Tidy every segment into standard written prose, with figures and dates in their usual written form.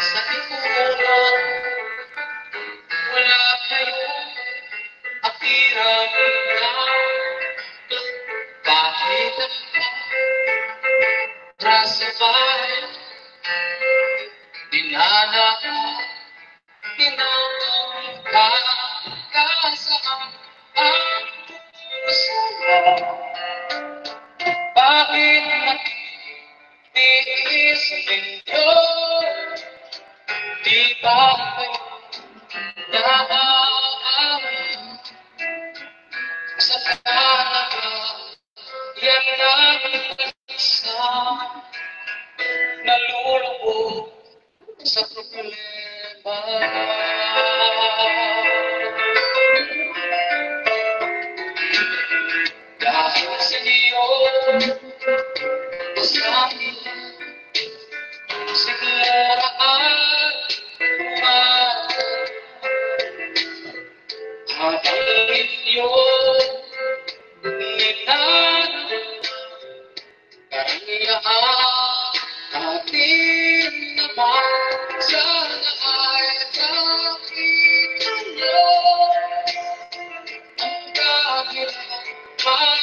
Sa lipunan, wala kayong atirang na kahit ang rasabay, dinanako, pinapagkakasaan ang puso mo. Bakit nagtitiis sa inyo? Di ba kayo naaamin sa talaga? Yan ang isa nalulubog sa problema. Dahil sa iyo, sa akin, siguro habang inyo nilan, karangyaan atin naman. Sana ay nakita nyo ang kagilaman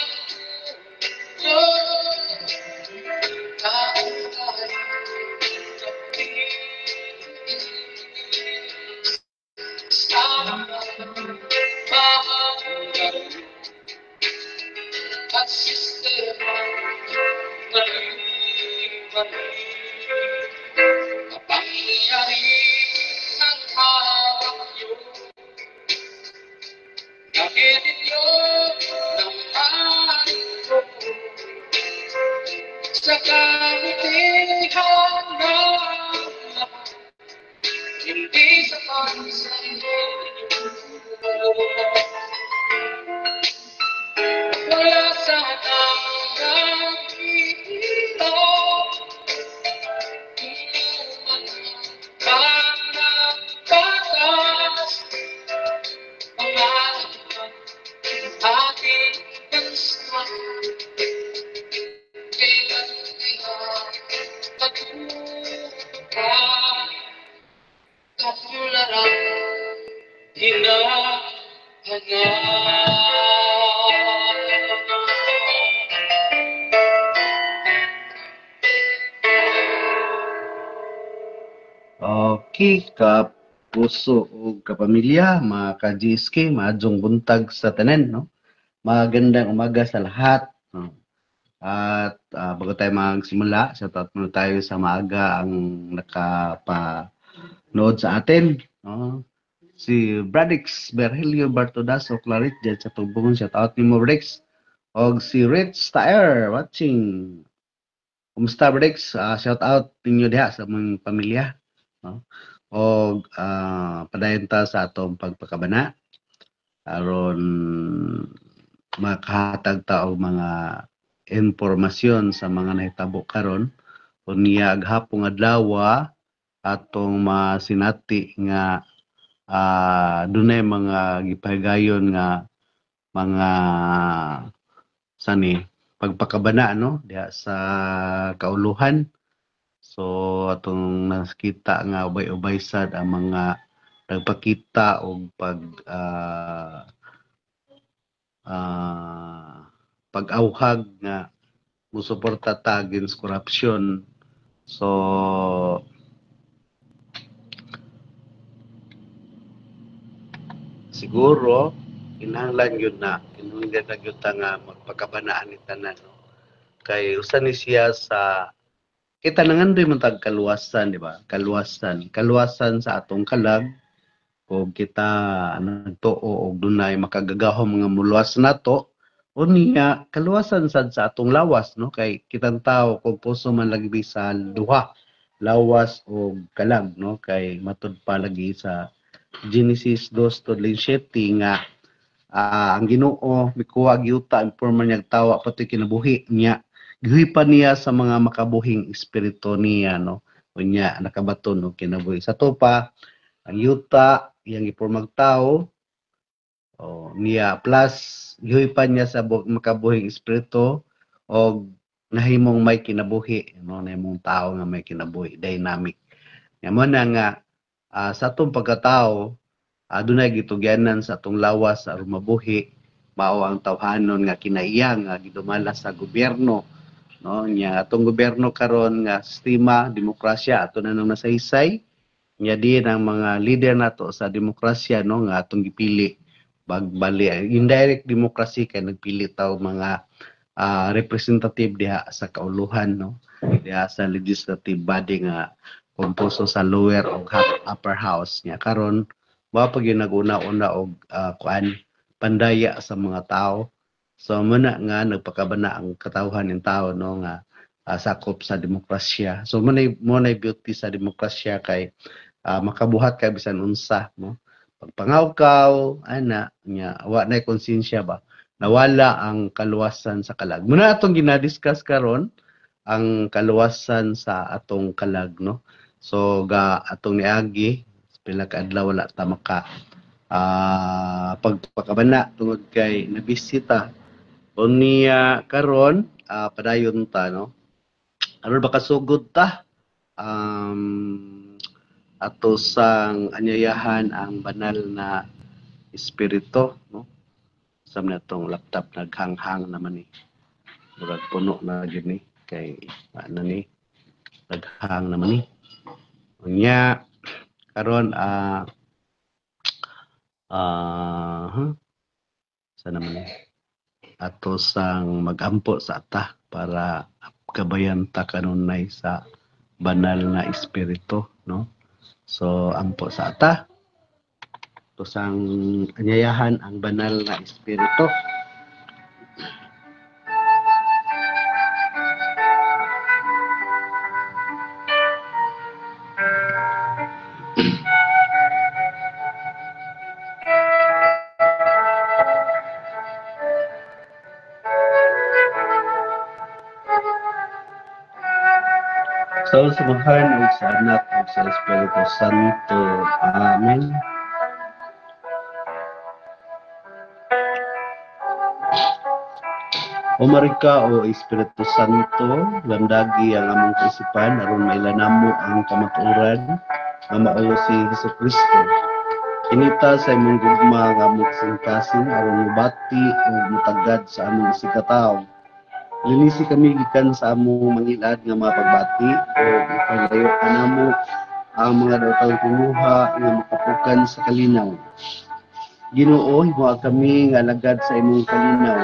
nyo. Taong tayo sama mahanggang at sistema mali-mali. Kapangyarihan ang hawak nyo, gamitin nyo naman ko sa kabutihan ng lahat, hindi sa pansarili. Wala sanang nakikita parang batas ang ating bansa. Kailan kaya matutupad kapularan hinahanap? Okay, kapuso o kapamilya, mga ka-GSK, maadjong buntag sa tanan, no? Magandang umaga sa lahat, no? At bago tayo magsimula, shoutout muna tayo sa maaga ang nakapanood sa atin, no? Si Bradix Berhelio Bartodaso Clarit dyan sa tubungan, shoutout ni mo Bradix. O si Rich Taer watching. Kumusta Bradix? Shoutout ninyo diha sa mga pamilya, no? O padayon ta sa atong pagpakabana aron makahatag ta og mga impormasyon sa mga nahitabo karon unya aghapong adlaw atong masinati nga dunay mga gipahigayon nga mga sani pagpakabana, no, diha sa kauluhan. So atong nakita nga ubay-ubay sad ang mga nagpakita og pag-awhag nga musuporta ta against corruption. So siguro kinahanglan yun na kinahanglan na yun nga magpakabanaan ni tanan, no? Kay usa ni siya sa kita nangan rin matag kaluwasan, di ba? Kaluwasan sa atong kalag o kita nagtuo og dunay makagagahom mga muluwas nato unya kaluwasan sad sa atong lawas, no? Kay kitang tao kung puso man lagi sa duha, lawas o kalag, no? Kay matud pa lagi sa Genesis 2:7 nga ang Ginoo mikuha giuta ang porma niyang tawa pati kinabuhi niya gihipan niya sa mga makabuhing espiritu niya, no? Unya nakabaton og kinabuhi sa to pa ang yuta iyang gipormag tao Niya plus gihupan niya sa makabuhing espiritu o nahimong may kinabuhi, no, nahimong tao nga may kinabuhi, dynamic. Nga mo na nga sa atong pagkatao, adunay gitugyanan sa atong lawas aron mabuhi, mao ang tawhanon nga kinaiya nga gidumala sa gobyerno, no, nya atong gobyerno karon nga sistema demokrasya ato na nang nasaysay, nya din ang mga leader nato sa demokrasya, no, nga atong gipili bagbali indirect democracy kay nagpili taw mga representative diha sa kauluhan, no, diha sa legislative body nga komposto sa lower o upper house niya karon mao pag yung nag-una-una og kuan pandaya sa mga tao. So muna nga nagpakabana ang katawhan ng tao, no, nga sakop sa demokrasya. So mo na beauty sa demokrasya kay makabuhat ka bisan unsa, no. Pagpangawkaw ana nya wa na konsensya ba, nawala ang kaluwasan sa kalag. Muna atong ginadiscuss karon ang kaluwasan sa atong kalag, no. So ga atong niagi pila ka adlaw wala ta maka pagpakabana tungod kay nabisita unya karon padayon ta, no. Aron baka sugod ta ato sang anyayahan ang banal na espiritu, no. Sa natong laptop naghanghang naman ni. Murag puno na gyud ni kay ano ni naghang naman ni. Unya karon sa naman ni ato sang magampo sa ata para gabayan ta kanunay sa banal na espiritu, no. So ampo sa ata to sang anyayahan ang banal na espiritu. Sa samahan ug sa anak ug sa Espiritu Santo. Amen. Umarika o Espiritu Santo, lamdagi ang among kaisipan aron mailanamo ang kamatuoran nga mao si Jesucristo. Kinita sa imong gugma nga among singkasin aron mubati o mutagad sa among isikataw. Linisi kami gikan sa among mangilad nga mga pagbati o ipalayo kanamo ang mga datang kumuha nga makapukan sa kalinaw. Ginoo, himuha kami nga alagad sa imong kalinaw.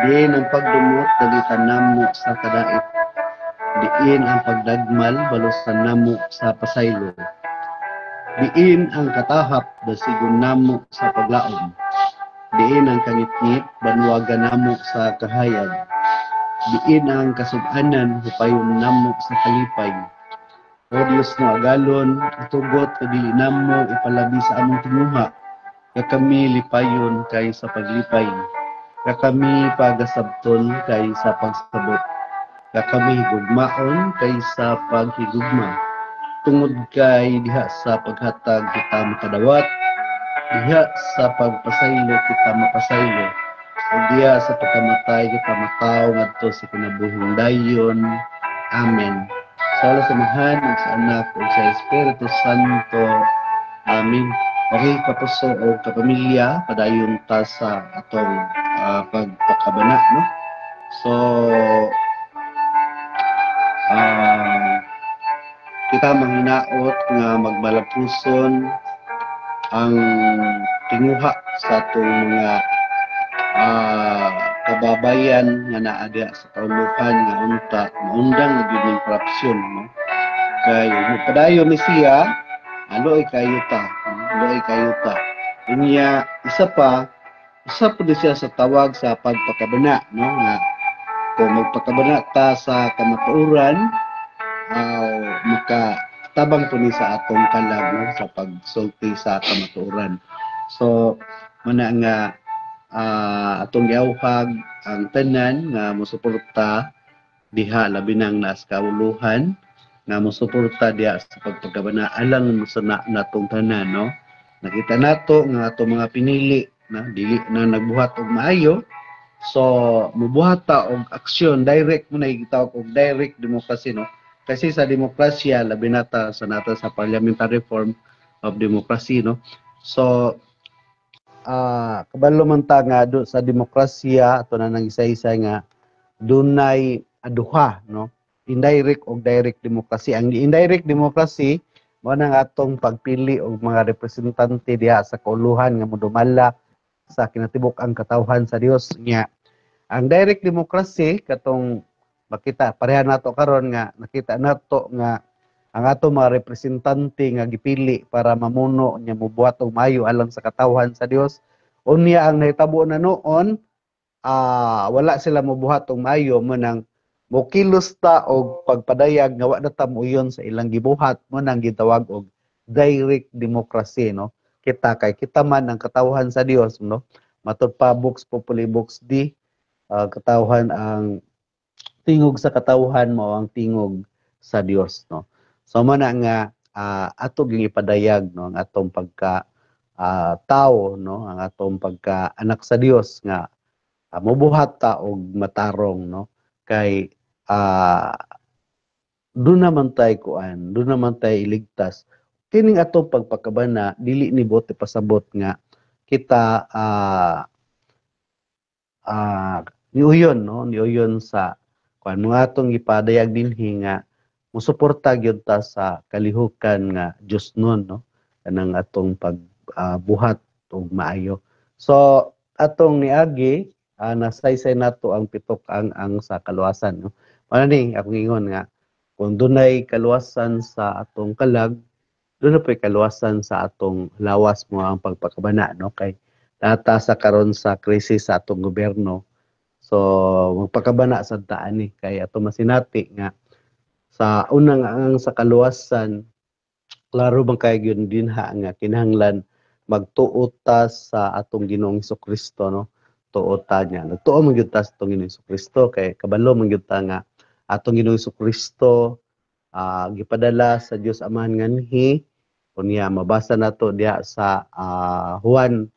Diin ang pagdumot dalitan namo sa kadait. Diin ang pagdagmal balusan namo sa pasaylo. Diin ang katahap dasigon namo sa paglaom. Diin ang kangitngit banwagan namo sa kahayag. Diin ang kasub-anan hupayon namo sa kalipay. O Diyos nga agalon, itugot kadili namo ipalabi sa among tinguha. Kami lipayon kay sa paglipay. Kami pagasabton kay sa pagsabot. Kami higugmaon kay sa paghigugma. Tungod kay diha sa paghatag kita makadawat, diha sa pagpasaylo kita mapasaylo. O diya sa pagkamatay kita mataw ngadto sa kinabuhing dayon. Amen. Sa samahan ug sa anak ug sa Espiritu Santo. Amen. Okay, kapuso o kapamilya, padayon ta sa atong pagpakabana, no? So kita manghinaot nga magmalapuson ang tinguha sa atong mga kababayan nga naa sa kauluhan nga unta maundang gyud ning korupsyon, no? Kay padayon ni siya aloy kayo ta. Unya isa pa di siya sa tawag sa pagpakabana, no, nga kung magpakabana ta sa kamatuoran makatabang po ni sa atong kalag, no, sa pagsulti sa kamatuoran. So muna nga atong giawhag ang tanan nga mosuporta diha labi nang nas kauluhan nga mosuporta diha sa pagpakabana alang sa natong tanan, no. Nakita nato nga atong mga pinili na dili na nagbuhat og maayo. So mubuhat ta og aksyon direct mo na gitawag og direct democracy, no? Kasi sa demokrasya labi na ta sa nata sa parliamentary form of democracy, no? So kabalo man ta nga sa demokrasya ato na nang isa-isa nga dunay aduha, no? Indirect o direct democracy. Ang indirect democracy mao nang atong pagpili og mga representante diha sa kauluhan nga modumala sa kinatibuk ang katawhan sa Dios nya. Ang direct democracy katong makita pareha nato karon nga nakita nato nga ang ato mga representante nga gipili para mamuno nya mobuhat og maayo alang sa katawhan sa Dios, unya ang nahitabo na noon wala sila mobuhat og maayo mo nang mokilos ta og pagpadayag nga wa na ta muyon sa ilang gibuhat mo nang gitawag og direct democracy, no? Kita man ang katawhan sa Dios, no? Matud pa Vox Populi Vox Dei, katawhan ang tingog sa katawhan mo ang tingog sa Dios, no? So mo na nga ato ging ipadayag, no, ang atong pagka tao, no, ang atong pagka anak sa Dios nga mobuhat ta og matarong, no, kay doon naman tayo iligtas. Kining atong pagpakabana dili ni bote pasabot nga kita niuyon, no, niuyon sa kuan mga atong gipadayag dinhi nga musuporta gyud ta sa kalihukan nga Dios nun, no, kanang atong pagbuhat og maayo. So atong niagi nasaysay nato ang pitok ang sa kaluwasan, no. Mao ni akong ingon nga kung dunay kaluwasan sa atong kalag, doon na po'y kaluwasan sa atong lawas mo ang pagpakabana, no, kay data sa karon sa krisis sa atong gobyerno. So magpakabana sa taan ni kay ato masinati nga sa unang ang sa kaluwasan klaro bang kay gyud dinha nga kinahanglan magtuot ta sa atong Ginoong Hesukristo, no. Tuot ta niya. Nagtuo man gyud ta sa atong Ginoong Hesukristo kay kabalo man gyud ta nga atong Ginoong Hesukristo gipadala sa Dios Amahan nganhi unya mabasa nato diha sa Juan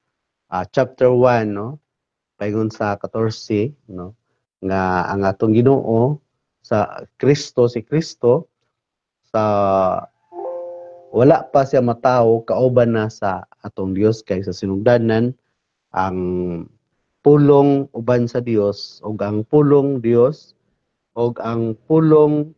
chapter 1, no, paingon sa 14, no, nga ang atong Ginoo sa Kristo si Kristo sa wala pa siya matawo kauban na sa atong Dios kay sa sinugdanan ang pulong uban sa Dios ug ang pulong Dios ug ang pulong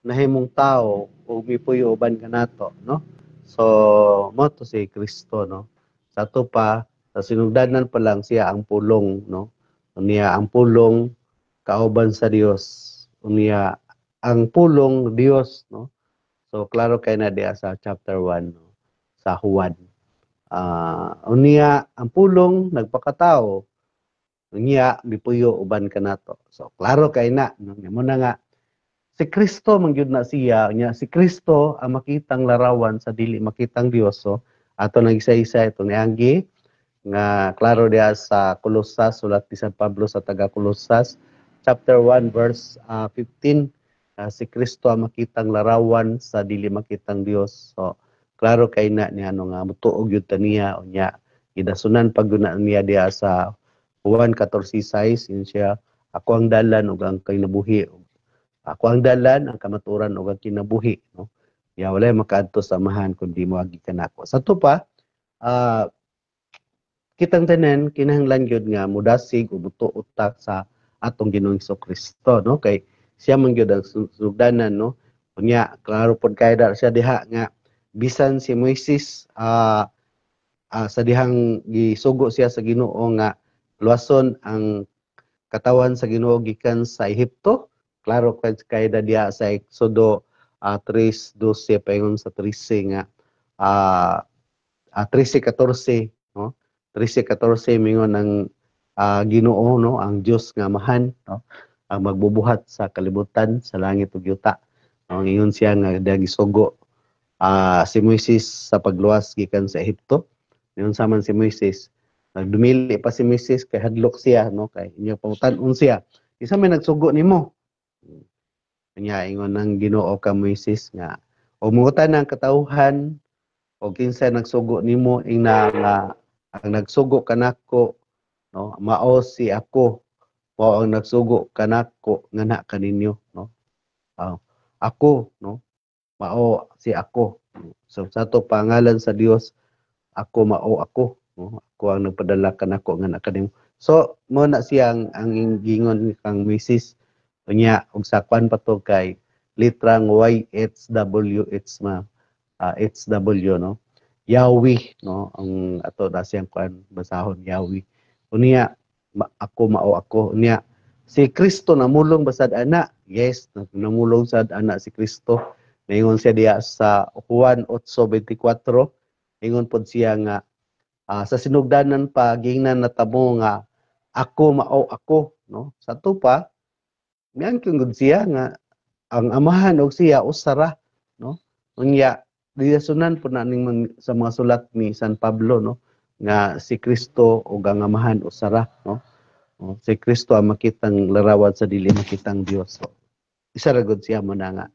nahimong tao ug mipuyo uban kanato, no. So mo to si Kristo, no. Sa ato pa sa sinugdanan pa lang siya ang pulong, no. Unya ang pulong kauban sa Dios, unya ang pulong Dios, no. So klaro kay na diya sa chapter 1, no, sa Juan. Unya ang pulong nagpakatao, unya mipuyo uban kanato. So klaro kay na, no, mo na nga si Kristo mangyud na siya nya si Kristo ang makitang larawan sa dili makitang Dios. So ato nang isa-isa ito nianggi nga klaro diha sa Kolosas, sulat ni San Pablo sa taga Kolosas chapter 1 verse 15, si Kristo ang makitang larawan sa dili makitang Dios. So klaro kay na ni ano nga mutuog gyud ta niya unya gidasunan paguna niya diha sa Juan 14:6 siya ako ang dalan ug ang kinabuhi. Ako ang dalan, ang kamaturan o ang kinabuhi, no. Ya wala makaadto sa amahan kundi moagi kanako. Sa to pa, kitang tanan kinahanglan gyud nga mudasig o buto utak sa atong Ginoong Hesukristo, no. Kay siya man gyud ang sugdanan, no. Unya klaro pod kay dar siya diha nga bisan si Moises sa dihang gisugo siya sa Ginoo nga luwason ang katawan sa Ginoo gikan sa Ehipto. Klaro kay diya sa Exodo 3:12 paingon sa 13 nga 13:14, no. 13:14 mingon ang Ginoo, no, ang Dios nga amahan, no, ang magbubuhat sa kalibutan sa langit ug yuta. Ang ingon siya nga gisugo si Moises sa pagluwas gikan sa Ehipto. Ingon saman si Moises nagdumili pa si Moises kay hadlok siya, no, kay inya pangutan-on siya. Isa may nagsugo nimo. Kanya ingon ng Ginoo ka Moises nga o mutan ang katawhan o kinsa nagsugo nimo ing na ang nagsugo kanako, no, mao si ako, mao ang nagsugo kanako ngana kaninyo, no. Ako, no, mao si ako. So sa to pangalan sa Dios, ako mao ako, no. Ako ang nagpadala kanako ngana kanimo. So mo na siya ang gingon kang Mrs. Unya ug sakwan pa to kay litrang YHWH HW, no. Yahweh, no, ang ato na siyang kuan basahon Yahweh. Unya ako mao ako. Unya si Kristo namulong basad ana. Yes, namulong sad ana si Kristo. Naingon siya diya sa Juan 8:24. Ingon pod siya nga sa sinugdanan pa gingnan natamo nga ako mao ako, no. Sa to pa miang gyud siya nga ang amahan og siya usara, no. Unya diasunan po na ning sa mga sulat ni San Pablo, no, nga si Kristo ug ang amahan usara, no. Si Kristo ang makitang larawan sa dili makitang Dios. So, isa ra gud siya mo na nga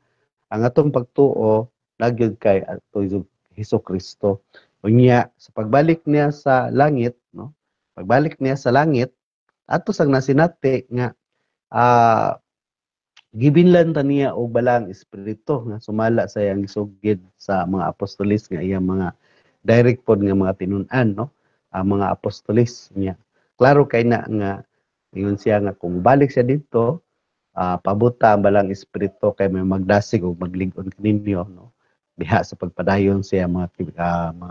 ang atong pagtuo nagyud kay ato Hesus Kristo. Unya sa pagbalik niya sa langit, no, pagbalik niya sa langit ato sang nasinati nga gibilhan ta niya og balang espiritu nga sumala sa iyang gisugid sa mga apostolis nga iyang mga direct pod nga mga tinun-an, no, ang mga apostolis niya. Klaro kay na nga ingon siya nga kung balik siya dito, pabuta ang balang espiritu kay may magdasig o maglig-on kaninyo, no, diha sa pagpadayon siya mga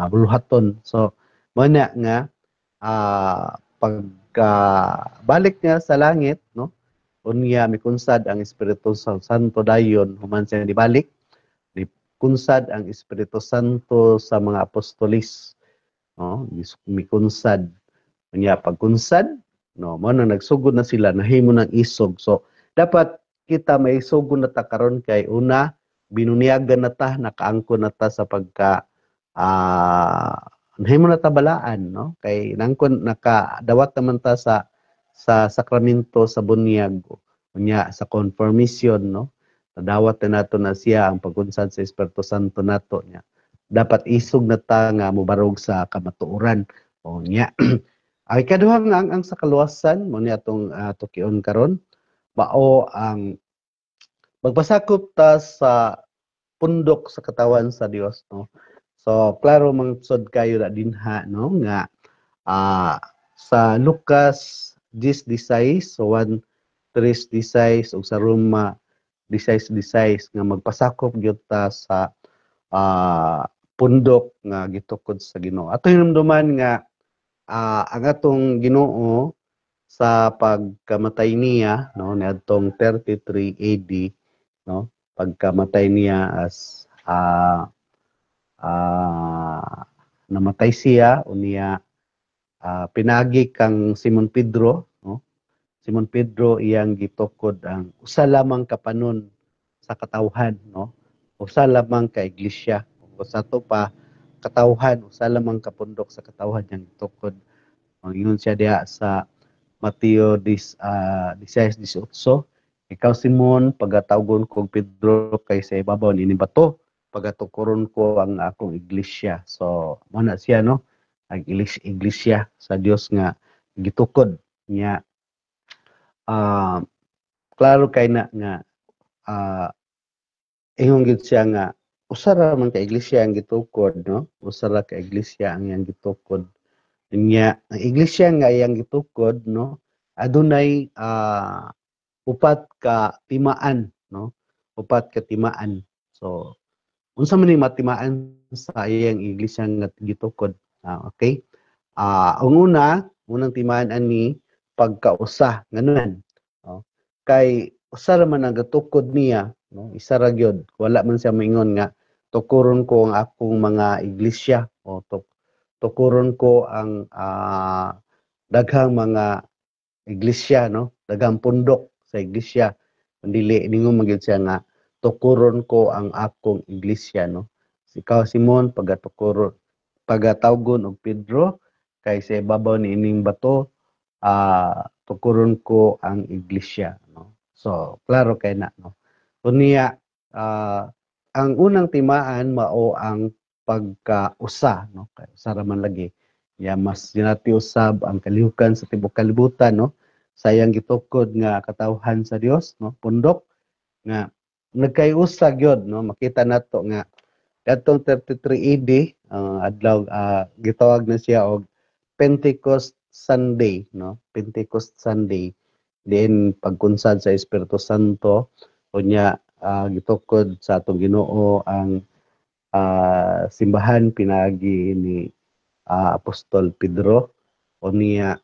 buluhaton. So mo na nga pagka balik niya sa langit, no, unya mikunsad ang Espiritu Santo dayon human siya dibalik, kunsad ang Espiritu Santo sa mga apostolis, no, mikunsad unya pagkunsad, no, mo na nagsugod na sila nahimo ng isog. So dapat kita may sugod na ta karon kay una binunyagan na ta, nakaangkon na ta sa pagka nahimo na ta balaan, no, kay nangkon nakadawat naman ta sa sakramento sa bunyag unya sa confirmation, no, nadawat na nato na siya ang pagkunsad sa Espiritu Santo nato niya. Dapat isog na ta nga mobarog sa kamatuoran unya. Ay kaduha nga ang sa kaluwasan mo ni atong tukion karon mao ang magpasakop ta sa pundok sa katawan sa Dios, no. So klaro mangsod kayo na dinha, no, nga sa Lucas 10:16 so 1:3:16 ug sa Roma 16:16 nga magpasakop gyud ta sa pundok nga gitukod sa Ginoo. Ato hinumduman nga ang atong Ginoo sa pagkamatay niya, no, niadtong 33 AD, no, pagkamatay niya as namatay siya unya pinagi kang Simon Pedro, no. Simon Pedro iyang gitukod ang usa lamang kapanon sa katawhan, no. Usa lamang ka iglesia. Usa to pa katawhan, usa lamang kapundok sa katawhan yang gitukod. Ingon siya diha sa Mateo 16:18, ikaw Simon, pagatawgon ko Pedro kay sa ibabaw ni bato, pagatukuron ko ang akong iglesia. So, mo na siya, no, ang iglesia sa Dios nga gitukod niya. Klaro kay na nga ingon gid siya nga usa ra man ka iglesia ang gitukod, no, usa ra ka iglesia ang iyang gitukod. Nya ang iglesia nga iyang gitukod, no, adunay upat ka timaan, no, upat ka timaan. So unsa man ni matimaan sa iyang iglesia nga gitukod? Okay, ang unang timaan ani pagkausa nganunan, no, kay usa ra man ang gatukod niya, no, isa ra gyud, wala man siya moingon nga tukuron ko ang akong mga iglesia o tukuron ko ang daghang mga iglesia, no, daghang pundok sa iglesia. Dili ningon magyud siya nga tukuron ko ang akong iglesia, no. Ikaw Simon pagatawgon og Pedro kay sa ibabaw ni ining bato tukuron ko ang iglesia, no. So klaro kay na, no. Unya ang unang timaan mao ang pagkausa, no, kay usa ra man lagi Ya mas dinati usab ang kalihukan sa tibuok kalibutan, no? Sayang gitukod nga katawhan sa Dios, no? Pundok nga nagkayusa gyud, no? Makita nato nga kadtong 33 AD adlaw gitawag na siya og Pentecost Sunday, no? Pentecost Sunday. Then pagkunsad sa Espiritu Santo unya gitukod sa atong Ginoo ang simbahan pinagi ni Apostol Pedro unya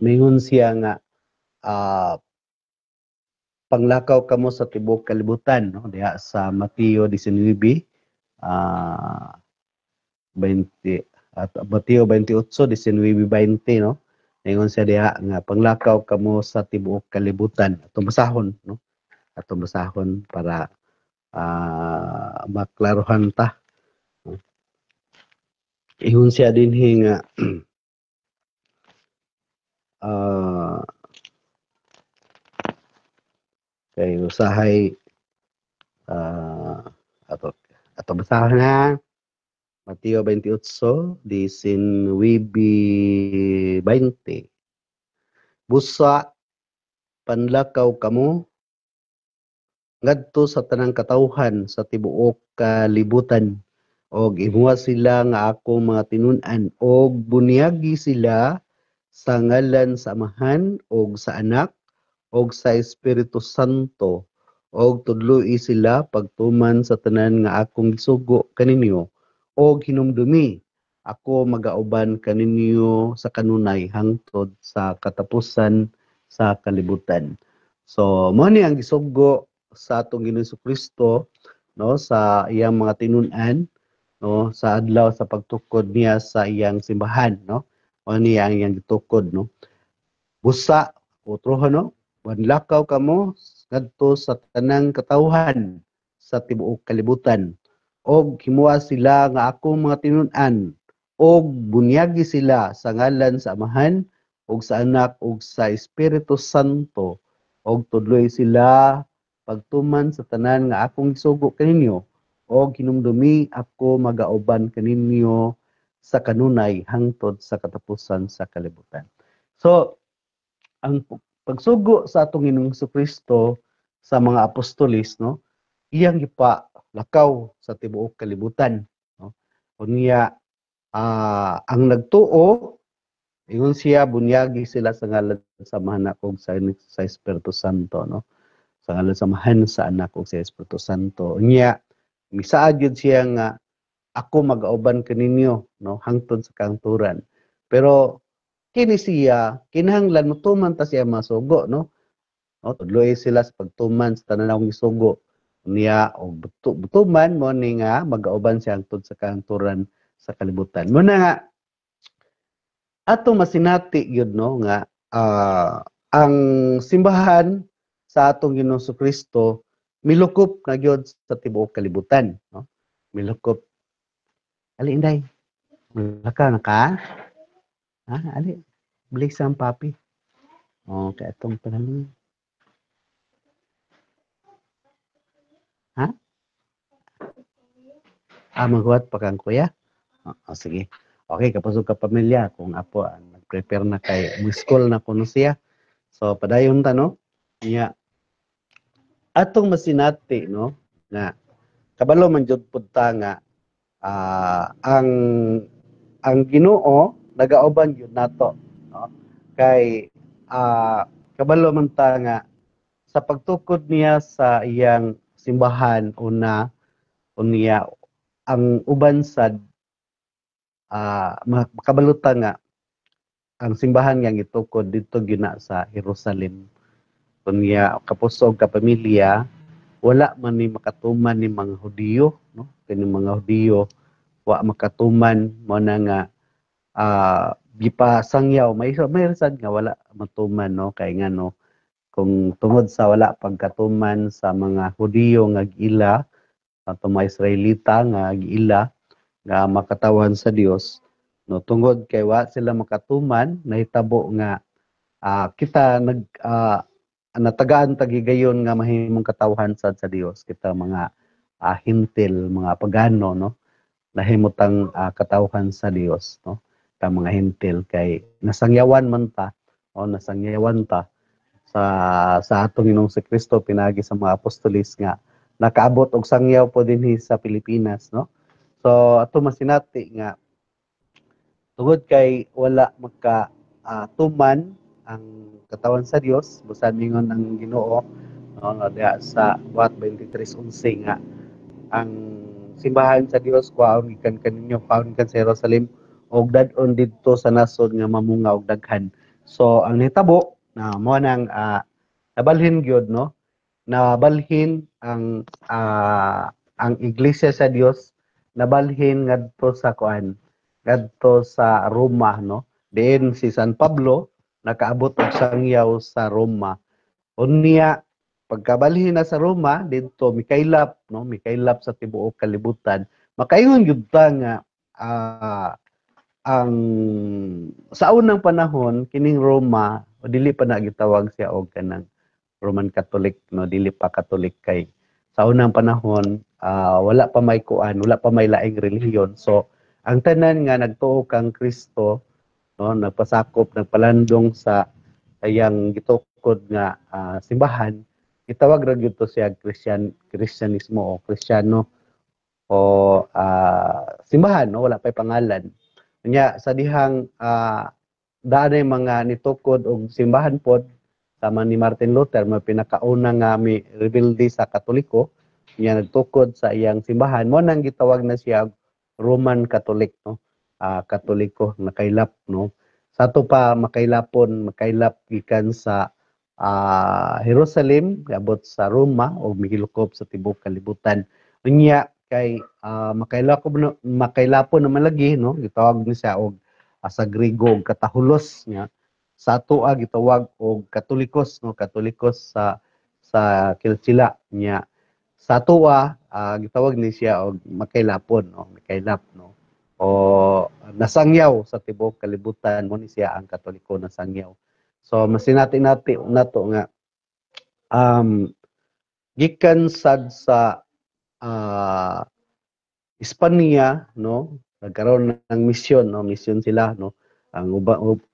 mingon siya nga ah, panglakaw kamo sa tibuok kalibutan, no? Diha sa Mateo 19 20 at Mateo 28 19:20, no? Ingon siya diha nga panglakaw kamo sa tibuok kalibutan. Atong basahon, no? Atong basahon para maklarohan ta. Ingon siya dinhi nga kay usahay ato basahon na Mateo 28 19:20. Busa panlakaw kamo ngadto sa tanang katawhan sa tibuok kalibutan og imuha sila nga akong mga tinun-an og bunyagi sila sa ngalan sa Amahan og sa Anak og sa Espiritu Santo og tudloi sila pagtuman sa tanan nga akong gisugo kaninyo og hinumdumi ako magauban kaninyo sa kanunay hangtod sa katapusan sa kalibutan. So mo ni ang gisugo sa atong Ginoong Kristo, no, sa iyang mga tinun-an, no, sa adlaw sa pagtukod niya sa iyang simbahan, no. Mo ni ang iyang gitukod, no. Busa utrohan, no, wanlakaw kamo ngadto sa tanang katawhan sa tibuok kalibutan og himuha sila nga akong mga tinun-an og bunyagi sila sa ngalan sa Amahan og sa Anak og sa Espiritu Santo og tudloy sila pagtuman sa tanan nga akong gisugo kaninyo og hinumdumi ako magauban kaninyo sa kanunay hangtod sa katapusan sa kalibutan. So ang pagsugo sa atong Ginoong Kristo sa mga apostolis, no, iyang gipa lakaw sa tibuok kalibutan, no. Unya ang nagtuo ingon siya bunyagi sila sa ngalan sa Anak ug sa Espiritu Santo, no. Sa ngalan sa Amahan, sa Anak ug sa Espiritu Santo. Unya misaad gyud siya nga ako mag-auban kaninyo, no, hangtod sa kangturan. Pero kini siya kinahanglan motuman ta siya masugo, no. No, tudloy sila sa pagtuman sa tanan akong gisugo niya og butuman mo ni nga mag-auban siya hangtod sa kangturan sa kalibutan. Mo na nga ato masinati gyud, no, nga ang simbahan sa atong Ginoong Kristo milukop na gyud sa tibuok kalibutan, no. Milukop. Ali inday. Laka na ka? Ali. Balik sa papi. Okay, atong panahon. Ha? Maghuwat pa kang kuya? Sige. Okay, kapasog ka pamilya. Kung apo, nag-prepare na kay school na kuno siya. So, padayon ta, no? Niya. Atong masinati, no? Nga, kabalo man jud pud ta nga ang Ginoo nagauban gyud nato, no? Kay kabalo man ta nga sa pagtukod niya sa iyang simbahan unya ang uban sad makabaluta nga ang simbahan nga gitukod dito gina sa Jerusalem. Unya kapusog ka pamilya wala man ni makatuman ni mga Hudiyo, no? Kini mga Hudiyo wa makatuman mo na nga gipasangyaw may sad nga wala matuman, no, kay nga, no, kung tungod sa wala pagkatuman sa mga Hudiyo nga giila ato mga Israelita nga giila nga makatawhan sa Dios, no, tungod kay wa sila makatuman nahitabo nga kita natagaan tagigayon nga mahimong katawhan sad sa Dios kita mga hintil, mga pagano, no, nahimutang katawhan sa Dios, no. ta mga hentil kay nasangyawan man ta o nasangyawan ta sa atong Ginoong si Kristo pinagi sa mga apostolis nga nakaabot og sangyaw po dinhi sa Pilipinas, no? So ato masinati nga tungod kay wala maka tuman ang katawan sa Dios busan mingon ang Ginoo no diha sa buhat 23:11 nga ang simbahan sa Dios kuhaon gikan kaninyo kuhaon kan sa Jerusalem og dad-on didto sa nasod nga mamunga og daghan. So ang nitabo na mo nang nabalhin gyud no nabalhin ang iglesia sa Dios nabalhin ngadto sa kuan ngadto sa Roma no diin si San Pablo nakaabot og sangyaw sa Roma unya pagkabalhin na sa Roma didto mikaylap no mikaylap sa tibuok kalibutan makaingon gyud ta nga ang sa unang panahon kining Roma dili pa na gitawag siya og kanang Roman Catholic no dili pa Catholic kay sa unang panahon wala pa may kuan wala pa may laing relihiyon so ang tanan nga nagtuo kang Kristo no nagpasakop nagpalandong sa ayang gitukod nga simbahan gitawag ra gyud to siya Kristyanismo o Kristiyano o simbahan no wala pay pangalan nya sa dihang daanay mga nitukod og simbahan pod sama ni Martin Luther may pinakauna nga mi rebelde sa Katoliko niya nagtukod sa iyang simbahan mo nang gitawag na siya Roman Catholic no Katoliko nakailap no sa ato pa makailap gikan sa Jerusalem abot sa Roma o mihilukop sa tibuok kalibutan unya kay makailapon naman lagi no gitawag ni siya og sa Griego katahulos niya sa ato gitawag og Katolikos no Katolikos sa Kilsila niya sa ato gitawag ni siya og makailapon no makailap no o nasangyaw sa tibuok kalibutan mo ni siya ang Katoliko nasangyaw so masinati nato nga gikan sad sa Espanya no nagkaroon ng misyon no misyon sila no ang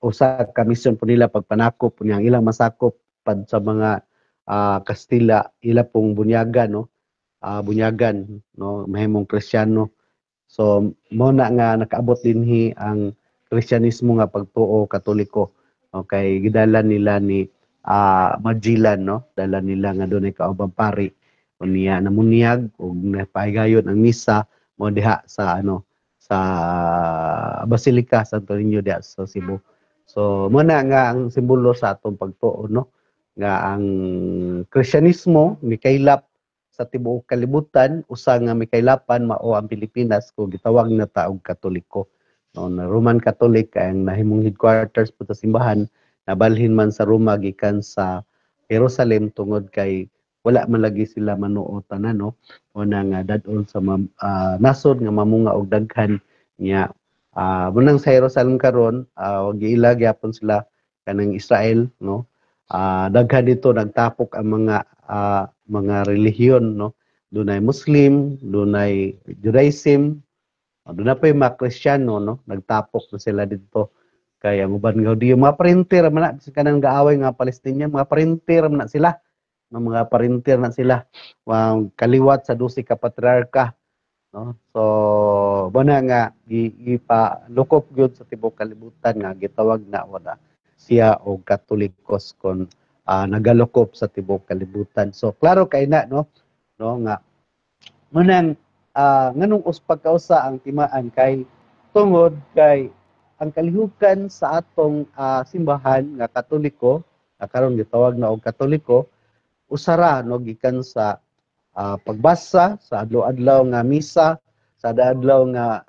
usa ka misyon po nila pagpanakop po niyang ilang masakop pad sa mga Kastila ila pong bunyagan no bunyagan no mahimong Kristiyano so mo na nga nakaabot dinhi ang Kristyanismo nga pagtuo Katoliko okay gidala nila ni Magellan no dala nila nga dunay kaubang pari unya namunyag ug napahigayon ang misa mo diha sa sa Basilica Santo Niño diha sa Cebu. So mo na nga ang simbolo sa atong pagtuo no nga ang Kristyanismo mikaylap sa tibuok kalibutan usa nga mikaylapan mao ang Pilipinas kung gitawag na ta og Katoliko. No, na Roman Catholic kay ang nahimong headquarters po sa simbahan nabalhin man sa Roma gikan sa Jerusalem tungod kay wala man lagi sila manuo tanan no una nga dad-on sa nasod nga mamunga og daghan nya munang sa Jerusalem karon wag giila gyapon sila kanang Israel no daghan dito nagtapok ang mga relihiyon no dunay Muslim dunay Judaism dunay pa mga Kristiyano no nagtapok na sila dito kay ang uban nga di mga printer man na kanang gaaway nga Palestinian mga printer man na sila mga parinter na sila kaliwat sa 12 ka patriarka no so bana nga ipalukop gyud sa tibuok kalibutan nga gitawag na wala siya og Katolikos kon nagalukop sa tibuok kalibutan so klaro kay na no nga munang nganong pagkausa ang timaan kay tungod kay ang kalihukan sa atong simbahan nga Katoliko karon gitawag na og Katoliko usara no gikan sa pagbasa sa adlaw-adlaw nga misa sa adlaw nga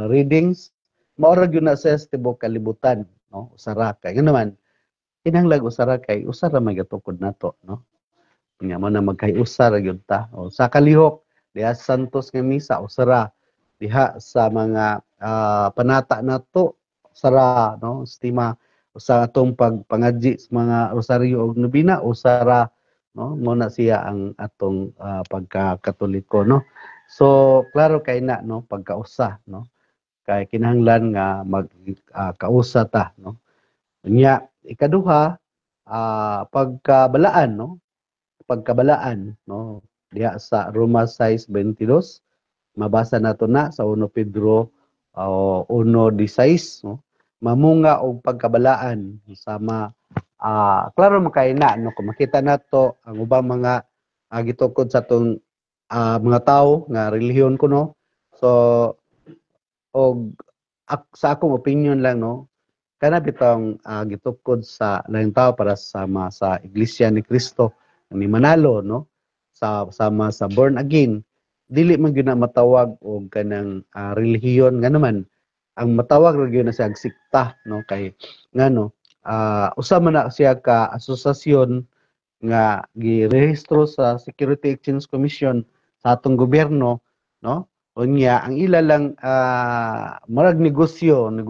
readings mao ra gyud na sa tibuok kalibutan no usara kay naman kinahanglan usara kay usara magatukod nato no nya mo na magkay-usara gyud ta o sa kalihok diha Santos nga misa usara diha sa mga panata nato usara no estima usa atong pagpangadji sa mga rosaryo ug nobina usara no mo na siya ang atong pagka-Katoliko no so klaro kay na no pagkausa no kay kinahanglan nga kausa ta, no. Unya ikaduha, pagkabalaan, no, diha sa Roma 6:22 mabasa nato na sa 1 Pedro 1:16, no, mamunga og pagkabalaan sama klaro man kay na, no, kung makita nato ang ubang mga gitukod sa atong mga tawo nga relihiyon kuno. So og sa akong opinion lang, no, kana bitong gitukod sa laing tao para sama sa Iglesia ni Cristo ni manalo, no, sama sa born again, dili man gyud na matawag og kanang relihiyon nga naman ang matawag ra gyud na siya sikta, no, kay ngano usa man na siya ka asosasyon nga girehistro sa Security Exchange Commission sa atong gobyerno, no. Unya ang ila lang marag negosyo man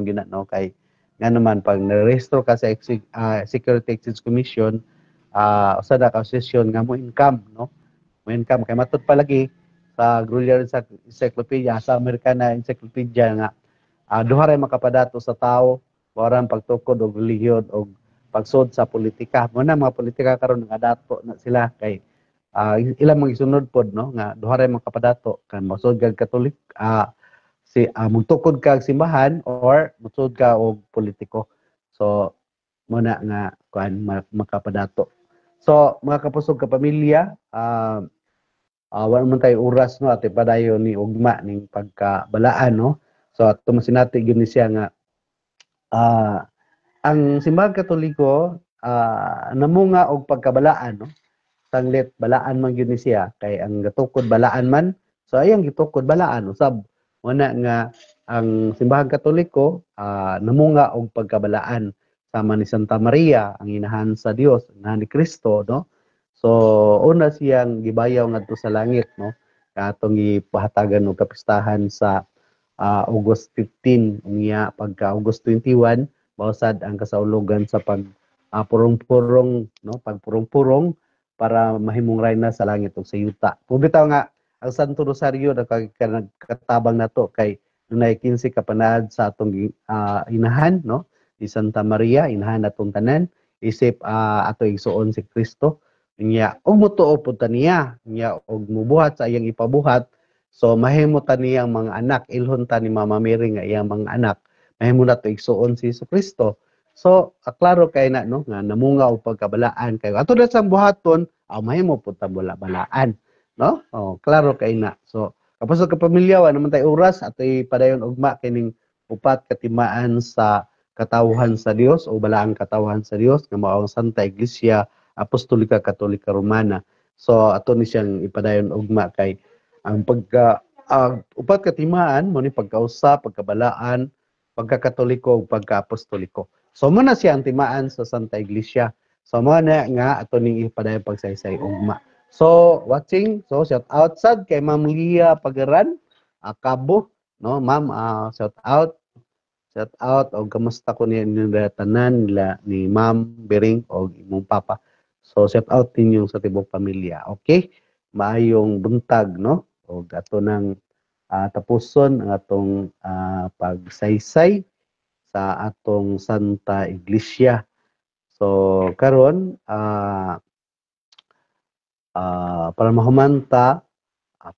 gyud na, no, kay nga naman pag narehistro ka sa Security Exchange Commission, usa ka asosasyon nga mo income, no, mo income kay matud palagi sa Grolier sa Encyclopedia sa Americana Encyclopedia nga duha ray makapadato sa tawo warang pagtukod og relihiyon og pagsud sa politika. Mo na mga politika karon nga dato na sila kay ilang mga isunod pod, no, nga duha ray makapadato kan masud kag Katolik magtukod kag simbahan or musud ka og politiko. So mo na nga kuan makapadato. So mga kapusog ka pamilya, wala man tayo oras, no, at padayon ni ugma ning pagkabalaan, no. So ato masinati gyud ni siya nga ang simbahan Katoliko namunga og pagkabalaan, no. Tanglit balaan man gyud ni siya kay ang gatukod balaan man. So ayang gitukod balaan usab wala nga ang simbahan Katoliko namunga og pagkabalaan sama ni Santa Maria ang inahan sa Dios, inahan ni Kristo, no. So una siyang gibayaw ngadto sa langit, no, katong gipahatagan og kapistahan sa August 15 unya pagka August 21 bausad ang kasaulogan sa pag purong-purong, no, pagpurong-purong para mahimong rayna sa langit ug sa yuta. Bitaw nga ang Santo Rosario nagkatabang nato kay dunay 15 ka panaad sa atong inahan, no, ni Santa Maria, inahan natong tanan isip ato igsuon si Kristo. Niya og mutuo pud ta niya og mubuhat sa iyang ipabuhat. So mahimo ta niyang mga anak, ilhon ta ni Mama Mary nga iyang mga anak, mahimo na to igsuon si Kristo. So klaro kay na, no, nga namunga og pagkabalaan kay ato na sang buhaton mahimo pud ta balaan, no. Klaro kay na. So kapos ka pamilya wa naman tay oras atoy padayon ugma kining upat katimaan sa katawhan sa Dios o balaang katawhan sa Dios nga mao ang Santa Iglesia Apostolika Katolika Romana. So ato ni siyang ipadayon ugma kay ang upat katimaan mo ni pagkausa, pagkabalaan, pagkakatoliko ug pagkaapostoliko. So mo na siya ang timaan sa Santa Iglesia. So mo na nga ato ning ipadayon pagsaysay ugma. So watching, so shout out sad kay Ma'am Lia Pagaran, Kabo, no, Ma'am, shout out og kamusta ko niya tanan nila ni Ma'am Bering og imong papa. So shout out ninyo sa tibok pamilya. Okay? Maayong buntag, no? Og ato nang tapuson ang atong pagsaysay sa atong Santa Iglesia. So karon para mahumanta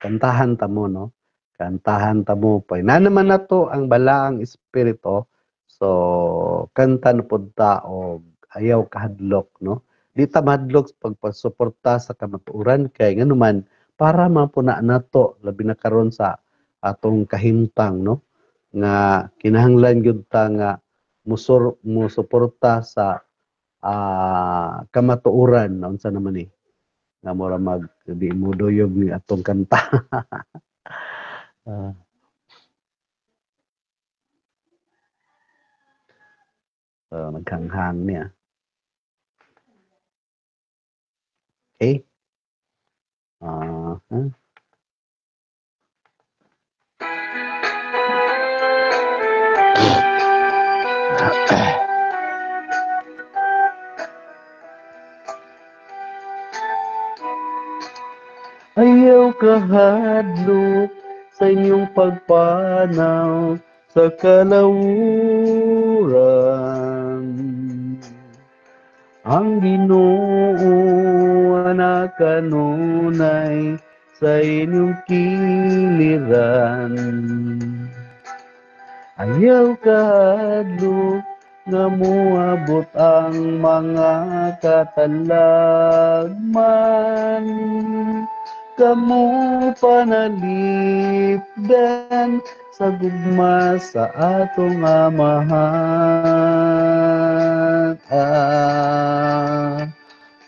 kantahan ta mo, no, kantahan ta mo pa na naman nato ang balaang espiritu. So kanta na pud ta og ayaw kahadlok, no, di ta mahadlok pagpasuporta sa kamatuoran kay nganuman para mapuna nato labi na karon sa atong kahimtang, no, nga kinahanglan gyud ta nga musuporta sa kamatuoran unsa naman ni nga mura mag di mo doyog ni atong kanta. Naghanghang niya. Okay. Ayaw kahadlok sa inyong pagpanaw sa kalawuran. Ang Ginoo na kanunay sa inyong kiliran. Ayaw kahadlok nga moabot ang mga katalagman. Kamu panalipdan sa gugma sa atong amahan.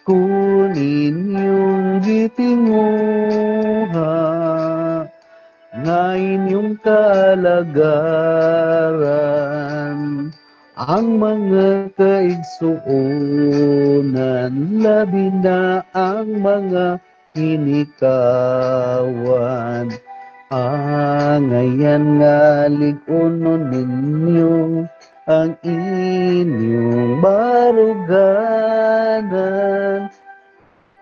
Kung inyong gitinguha nga inyong kalagaran, ang mga kaigsuonan, labi na ang mga hinikawan. Ngayon nga lig-unon ninyo ang inyong baruganan,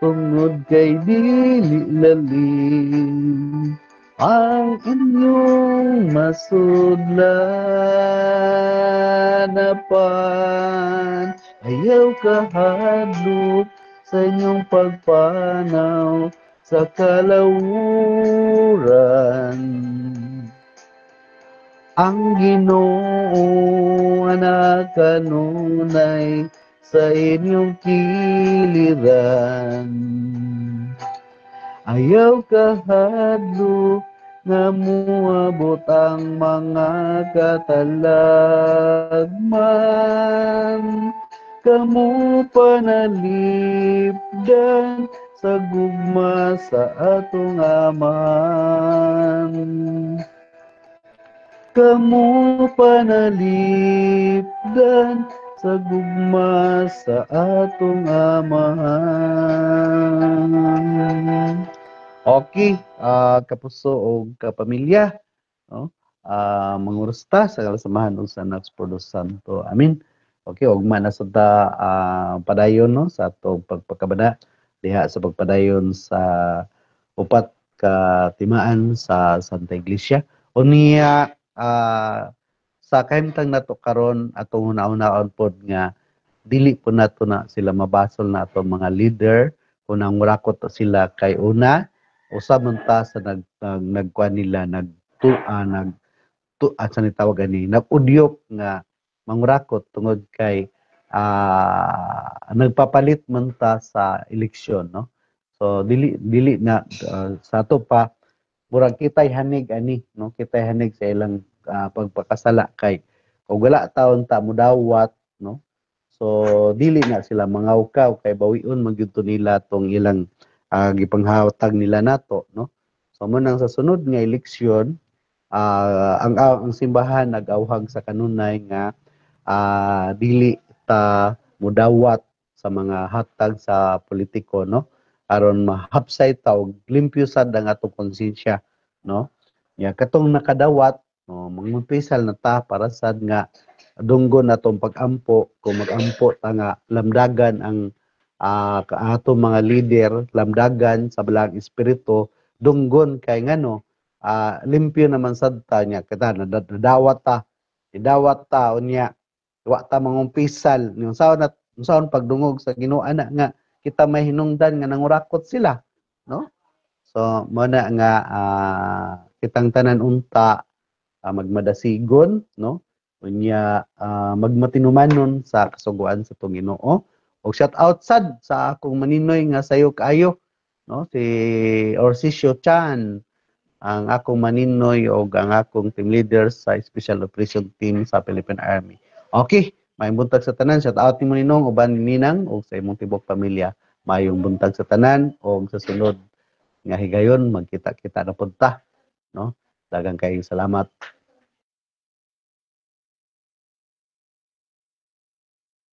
tungod kay dili lalim ang inyong masudlanapan. Ayaw kahadlok sa inyong pagpanaw sa kalawuran. Ang Ginoo na kanunay sa inyong kiliran. Ayaw kahadlok nga moabot ang mga katalagman. Kamu panalipdan sa gugma sa atong amahan. Kamu panalipdan sa gugma sa atong amahan. Okay, kapuso o kapamilya, no? Mangurusta sa kalasamahan ng San Espiritu Santo. Amin. Okay, ugma na sa padayon, no, sa atong pagpakabana diha sa pagpadayon sa upat ka timaan sa Santa Iglesia. Unya sa kahimtang nato karon atong una-unaon pod nga dili po nato na sila mabasol na atong mga leader unang murakot sila kay una usab man ta sa nagkuan nila sa nitawag ani nag-udyok nga mangurakot tungod kay nagpapalit man ta sa eleksyon, no? So dili na sa ato pa murag kitay hanig ani, no? Kitay hanig sa ilang pagpakasala kay kung wala taon ta mudawat, no? So dili na sila mangawkaw kay bawion magyud nila tong ilang gipanghawtag nila nato, no? So mo nang sa sunod nga eleksyon ang simbahan nag-awhag sa kanunay nga dili ta mudawat sa mga hatag sa politiko, no? Aron mahapsay ta og limpyo sad ang atong konsensya, no? Ya katong nakadawat, no, mangumpisal na ta para sad nga dunggon natong pag-ampo kung mag-ampo ta nga lamdagan ang atong mga leader, lamdagan sa balang espiritu dunggon kay ngano limpyo naman sad ta nya kita nadawat ta idawat ta unya wa ta mangumpisal yung saon pagdungog sa Ginoo ana nga kita may hinungdan nga nangurakot sila, no? So mo na nga kitang tanan unta magmadasigon, no? Unya magmatinumanon sa kasuguan sa tong Ginoo. Og shout out sad sa akong maninoy nga sayo kaayo, no? Si Orsicio Chan, ang akong maninoy o ang akong team leader sa Special Operation Team sa Philippine Army. Okay, may buntag sa tanan. Shout out ni Ninong, uban ni Ninang, o sa imong tibok pamilya. Mayong buntag sa tanan, o sa sunod nga higayon, magkita-kita na punta. No? Dagang kayong salamat.